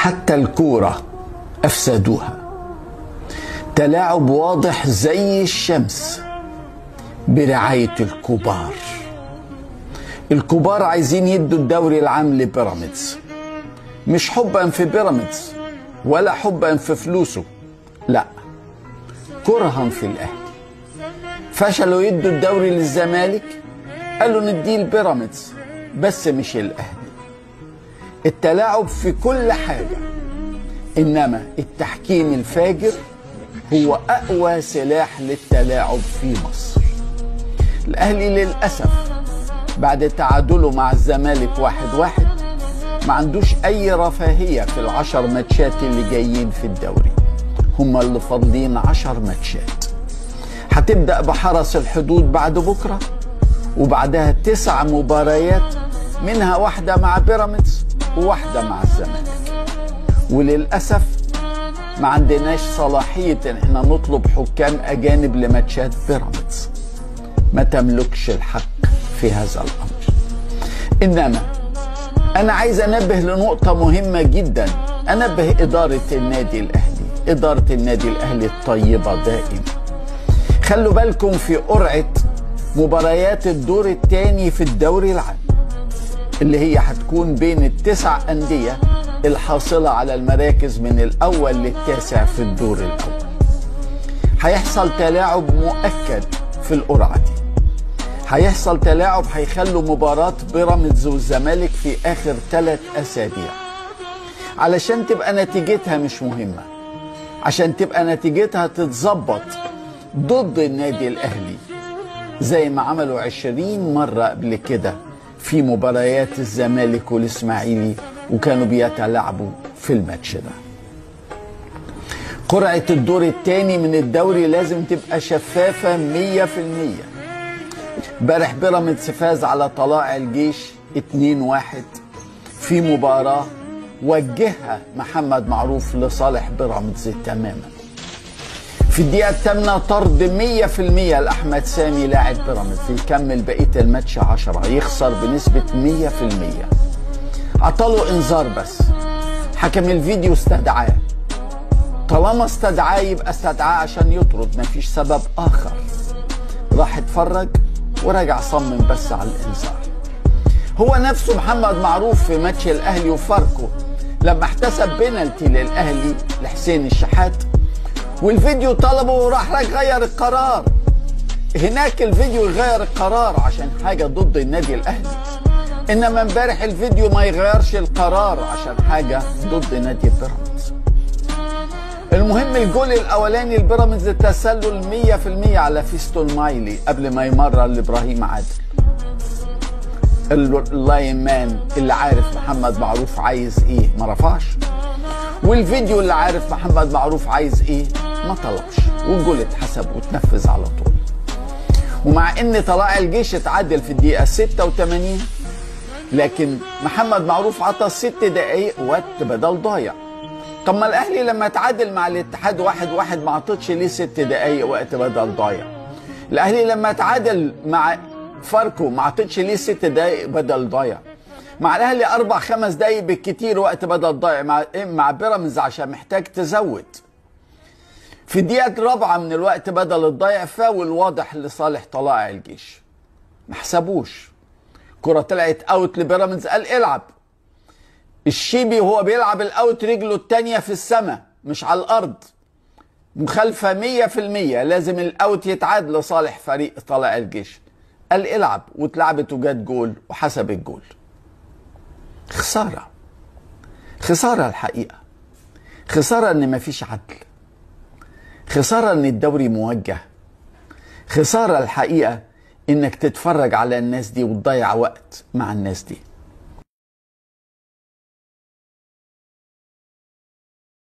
حتى الكورة أفسدوها. تلاعب واضح زي الشمس برعاية الكبار. الكبار عايزين يدوا الدوري العام لبيراميدز، مش حبا في بيراميدز ولا حبا في فلوسه، لا، كرها في الأهلي. فشلوا يدوا الدوري للزمالك، قالوا نديه لبيراميدز بس مش الأهلي. التلاعب في كل حاجة، إنما التحكيم الفاجر هو أقوى سلاح للتلاعب في مصر. الأهلي للأسف بعد تعادله مع الزمالك 1-1 ما عندوش أي رفاهية في ال10 ماتشات اللي جايين في الدوري. هم اللي فاضلين 10 ماتشات. هتبدأ بحرس الحدود بعد بكرة، وبعدها 9 مباريات، منها واحدة مع بيراميدز وواحدة مع الزمالك. وللأسف ما عندناش صلاحية ان احنا نطلب حكام أجانب لماتشات بيراميدز، ما تملكش الحق في هذا الأمر. إنما أنا عايز أنبه لنقطة مهمة جدا، أنبه إدارة النادي الأهلي، إدارة النادي الأهلي الطيبة دائما. خلوا بالكم في قرعة مباريات الدور الثاني في الدوري العام اللي هي هتكون بين ال9 أندية الحاصلة على المراكز من الأول للتاسع في الدور الأول. هيحصل تلاعب مؤكد في القرعة دي. هيحصل تلاعب هيخلوا مباراة بيراميدز والزمالك في آخر 3 أسابيع علشان تبقى نتيجتها مش مهمة، عشان تبقى نتيجتها تتظبط ضد النادي الأهلي زي ما عملوا 20 مرة قبل كده في مباريات الزمالك والإسماعيلي، وكانوا بيتلاعبوا في الماتش ده. قرعة الدور الثاني من الدوري لازم تبقى شفافة 100%. امبارح بيراميدز فاز على طلائع الجيش 2-1 في مباراة وجهها محمد معروف لصالح بيراميدز تماما. في الدقيقة الثامنة طرد 100% لأحمد سامي لاعب بيراميدز، يكمل بقية الماتش 10، يخسر بنسبة 100%. عطاله انذار بس، حكم الفيديو استدعاه. طالما استدعاه يبقى استدعاه عشان يطرد، مفيش سبب آخر. راح اتفرج ورجع صمم بس على الانذار. هو نفسه محمد معروف في ماتش الأهلي وفاركو لما احتسب بينالتي للأهلي لحسين الشحات والفيديو طلبه وراح غير القرار. هناك الفيديو يغير القرار عشان حاجة ضد النادي الأهلي، إنما امبارح الفيديو ما يغيرش القرار عشان حاجة ضد نادي بيراميدز. المهم الجول الأولاني البيراميدز التسلل 100% على فيستون مايلي قبل ما يمرر لإبراهيم عادل. اللاين مان اللي عارف محمد معروف عايز ايه ما رفعش، والفيديو اللي عارف محمد معروف عايز ايه ما طلبش، والجول اتحسب واتنفذ على طول. ومع ان طلائع الجيش اتعادل في الدقيقة 86، لكن محمد معروف عطى 6 دقايق وقت بدل ضايع. طب ما الاهلي لما اتعادل مع الاتحاد 1-1 ما عطتش ليه 6 دقايق وقت بدل ضايع؟ الاهلي لما اتعادل مع فاركو ما عطتش ليه 6 دقايق بدل ضايع؟ مع الاهلي 4-5 دقايق بالكتير وقت بدل ضايع. مع بيراميدز عشان محتاج تزود. في الدقيقة الرابعة من الوقت بدل الضايع فاول واضح لصالح طلائع الجيش، ما حسبوش. كرة طلعت اوت لبيراميدز، قال العب. الشيبي وهو بيلعب الاوت رجله الثانية في السماء مش على الارض، مخالفة 100%، لازم الاوت يتعاد لصالح فريق طلائع الجيش. قال العب واتلعبت وجات جول وحسب الجول. خسارة، خسارة الحقيقة، خسارة ان مفيش عدل، خسارة ان الدوري موجه، خسارة الحقيقة انك تتفرج على الناس دي وتضيع وقت مع الناس دي.